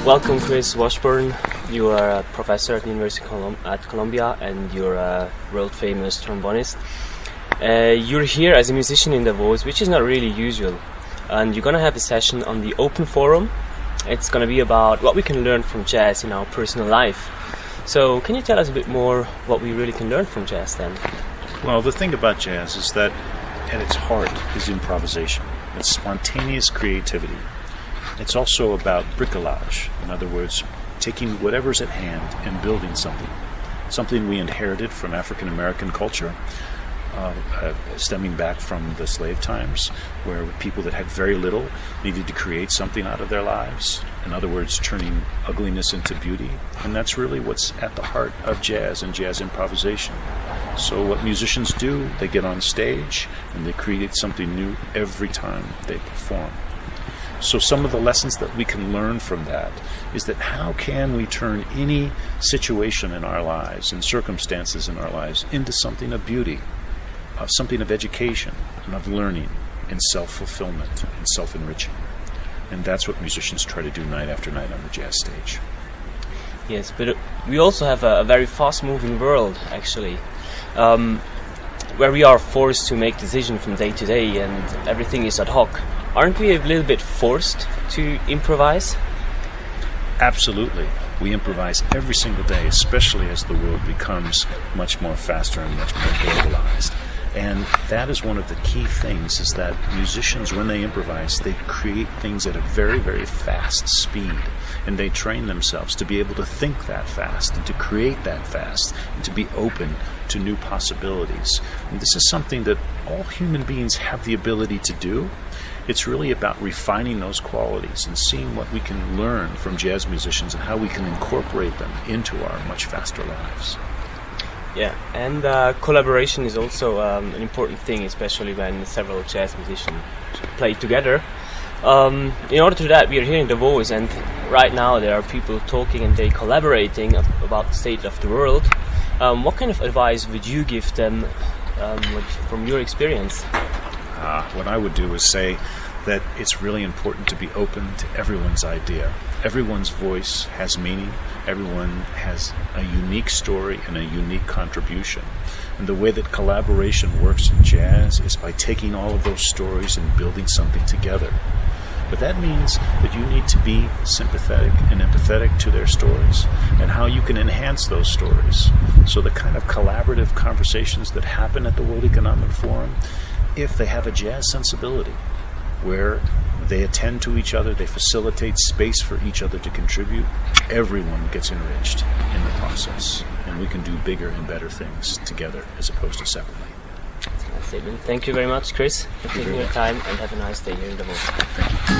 Welcome, Chris Washburne. You are a professor at the University at Columbia, and you're a world-famous trombonist. You're here as a musician in Davos, which is not really usual. And you're going to have a session on the Open Forum. It's going to be about what we can learn from jazz in our personal life. So, can you tell us a bit more what we really can learn from jazz then? Well, the thing about jazz is that at its heart is improvisation. It's spontaneous creativity. It's also about bricolage. In other words, taking whatever's at hand and building something. Something we inherited from African American culture, stemming back from the slave times, where people that had very little needed to create something out of their lives. In other words, turning ugliness into beauty. And that's really what's at the heart of jazz and jazz improvisation. So what musicians do, they get on stage and they create something new every time they perform. So some of the lessons that we can learn from that is that how can we turn any situation in our lives and circumstances in our lives into something of beauty, of something of education and of learning and self-fulfillment and self-enriching. And that's what musicians try to do night after night on the jazz stage. Yes, but we also have a very fast-moving world, actually, where we are forced to make decisions from day to day and everything is ad hoc. Aren't we a little bit forced to improvise? Absolutely. We improvise every single day, especially as the world becomes much more faster and much more globalized. And that is one of the key things, is that musicians, when they improvise, they create things at a very, very fast speed. And they train themselves to be able to think that fast and to create that fast and to be open to new possibilities. And this is something that all human beings have the ability to do. It's really about refining those qualities and seeing what we can learn from jazz musicians and how we can incorporate them into our much faster lives. Yeah, and collaboration is also an important thing, especially when several jazz musicians play together. In order to do that, we are here in Davos, and right now there are people talking and they collaborating about the state of the world. What kind of advice would you give them from your experience? What I would do is say that it's really important to be open to everyone's idea. Everyone's voice has meaning. Everyone has a unique story and a unique contribution. And the way that collaboration works in jazz is by taking all of those stories and building something together. But that means that you need to be sympathetic and empathetic to their stories and how you can enhance those stories. So the kind of collaborative conversations that happen at the World Economic Forum, if they have a jazz sensibility, where they attend to each other, they facilitate space for each other to contribute, everyone gets enriched in the process. And we can do bigger and better things together as opposed to separately. That's a nice statement. Thank you very much, Chris, for taking your time, and have a nice day here in Davos. Thank you.